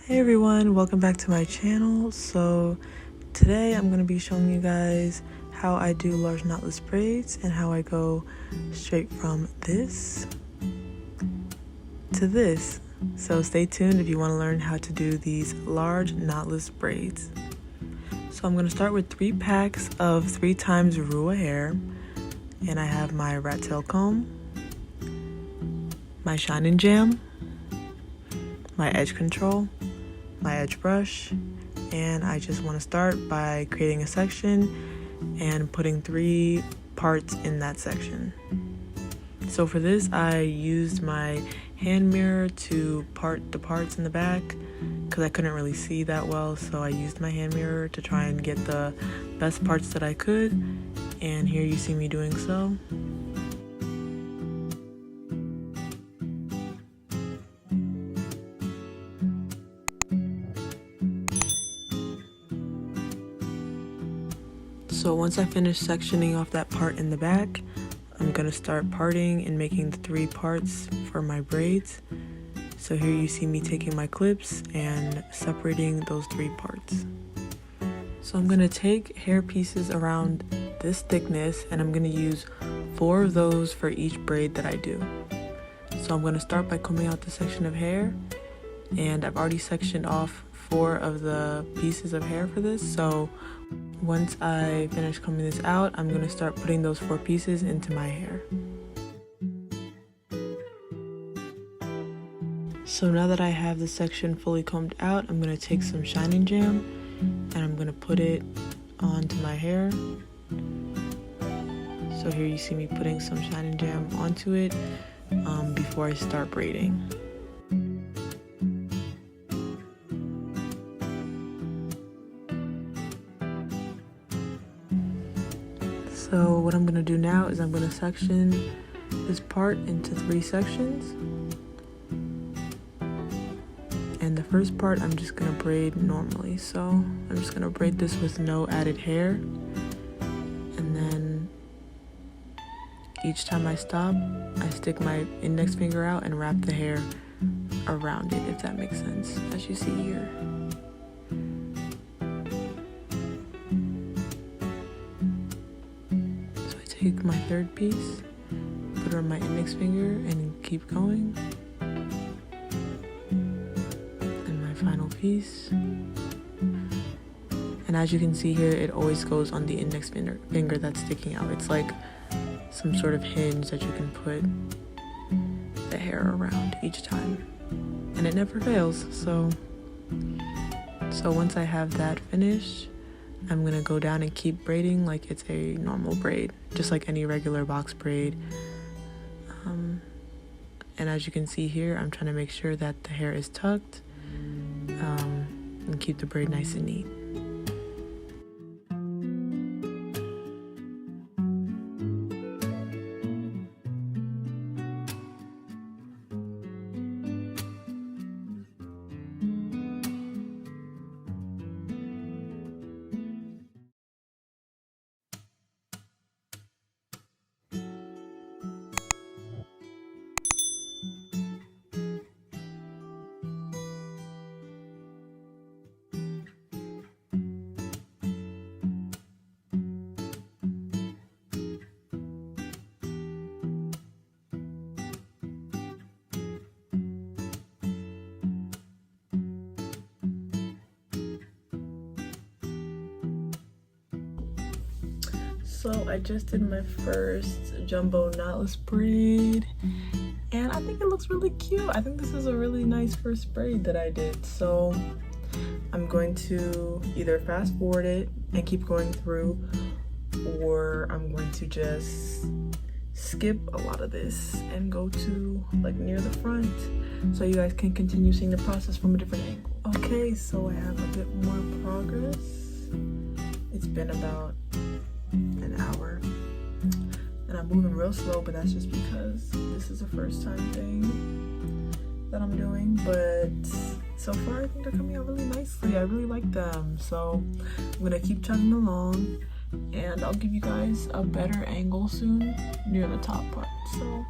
Hey everyone, welcome back to my channel. So today I'm going to be showing you guys how I do large knotless braids and how I go straight from this to this. So stay tuned if you want to learn how to do these large knotless braids. So I'm going to start with 3 packs of 3 times Rua hair, and I have my rat tail comb, my shine and jam, my edge control, my edge brush, and I just want to start by creating a section and putting 3 parts in that section. So for this I used my hand mirror to part the parts in the back because I couldn't really see that well, so I used my hand mirror to try and get the best parts that I could, and here you see me doing so. So once I finish sectioning off that part in the back, I'm gonna start parting and making the 3 parts for my braids. So here you see me taking my clips and separating those 3 parts. So I'm gonna take hair pieces around this thickness, and I'm gonna use 4 of those for each braid that I do. So I'm gonna start by combing out the section of hair, and I've already sectioned off 4 of the pieces of hair for this. So once I finish combing this out, I'm going to start putting those 4 pieces into my hair. So now that I have the section fully combed out, I'm going to take some shine and jam and I'm going to put it onto my hair. So here you see me putting some shine and jam onto it before I start braiding. So what I'm going to do now is I'm going to section this part into 3 sections. And the first part I'm just going to braid normally. So I'm just going to braid this with no added hair. And then each time I stop, I stick my index finger out and wrap the hair around it, if that makes sense, as you see here. Take my 3rd piece, put it on my index finger, and keep going. And my final piece. And as you can see here, it always goes on the index finger that's sticking out. It's like some sort of hinge that you can put the hair around each time. And it never fails. So once I have that finished, I'm gonna go down and keep braiding like it's a normal braid, just like any regular box braid. And as you can see here, I'm trying to make sure that the hair is tucked and keep the braid nice and neat. So I just did my first jumbo knotless braid, and I think it looks really cute. I think this is a really nice first braid that I did. So I'm going to either fast forward it and keep going through, or I'm going to just skip a lot of this and go to like near the front so you guys can continue seeing the process from a different angle. Okay, so I have a bit more progress. It's been about an hour and I'm moving real slow, but that's just because this is a first time thing that I'm doing. But so far I think they're coming out really nicely. I really like them, so I'm gonna keep chugging along and I'll give you guys a better angle soon near the top part, so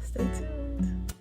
stay tuned.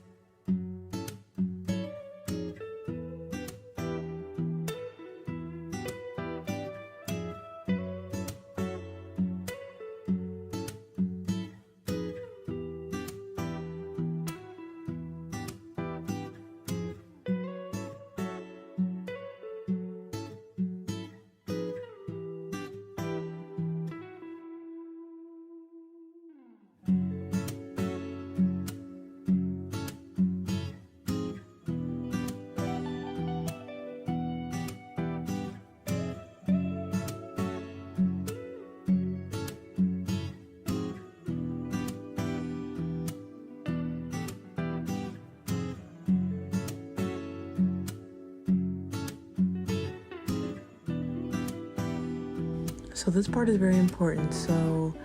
So this part is very important. So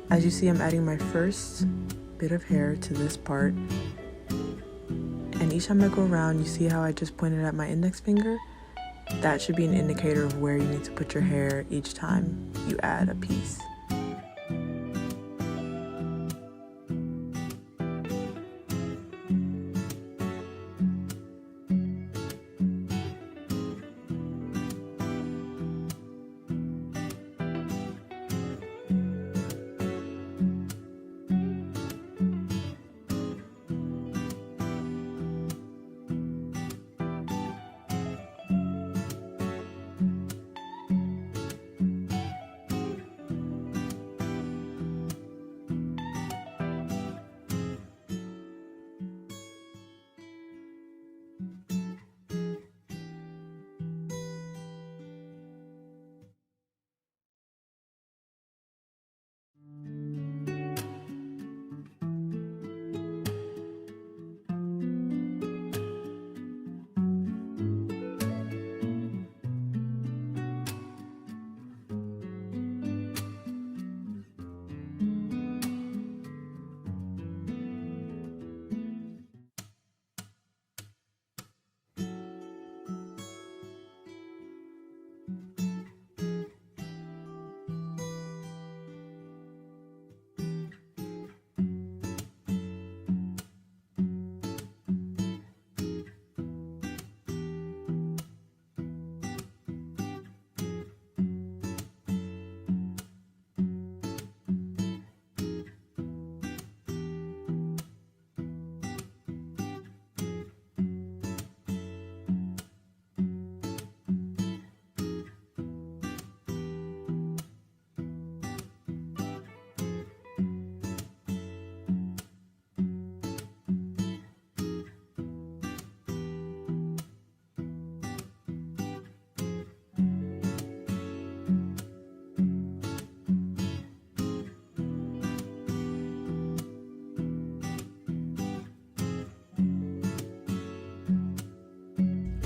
as you see, I'm adding my first bit of hair to this part. And each time I go around, you see how I just pointed at my index finger? That should be an indicator of where you need to put your hair each time you add a piece.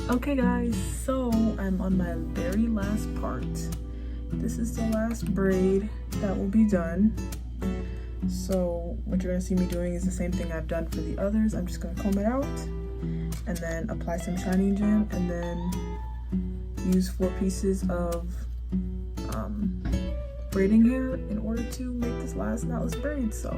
Okay guys, so I'm on my very last part. This is the last braid that will be done. So what you're gonna see me doing is the same thing I've done for the others. I'm just gonna comb it out and then apply some shining gel and then use 4 pieces of braiding hair in order to make this last knotless braid. So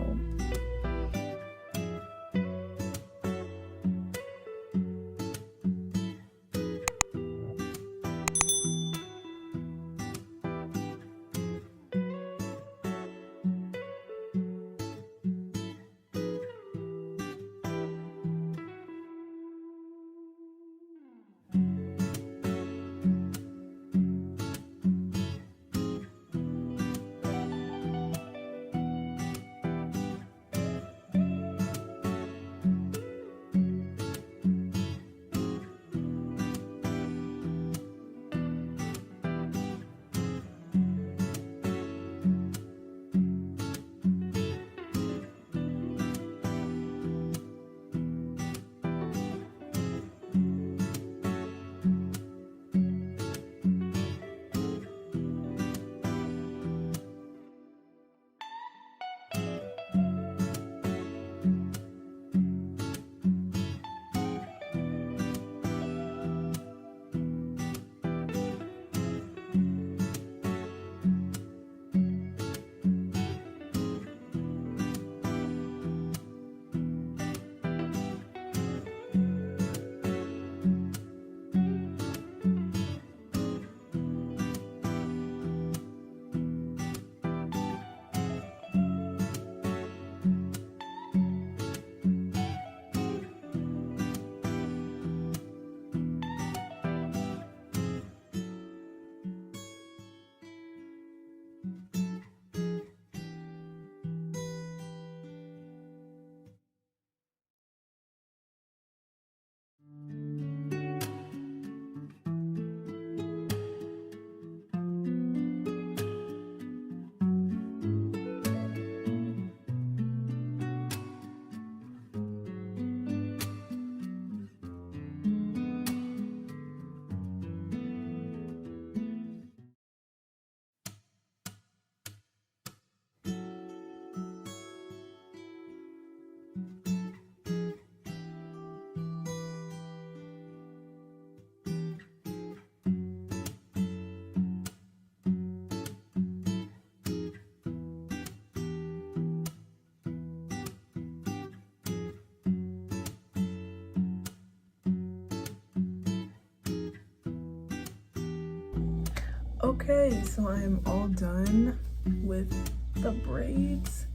Okay, so I am all done with the braids.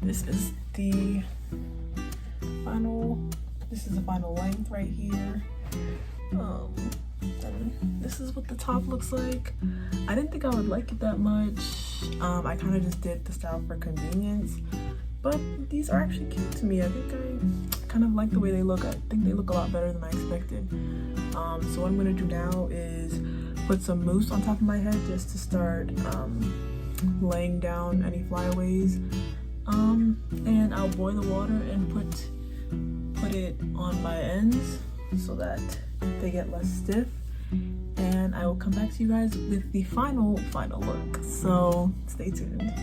This is the final length right here. And this is what the top looks like. I didn't think I would like it that much. I kind of just did the style for convenience, but these are actually cute to me. I think I kind of like the way they look. I think they look a lot better than I expected. So what I'm gonna do now is put some mousse on top of my head just to start laying down any flyaways. And I'll boil the water and put it on my ends so that they get less stiff. And I will come back to you guys with the final look. So stay tuned.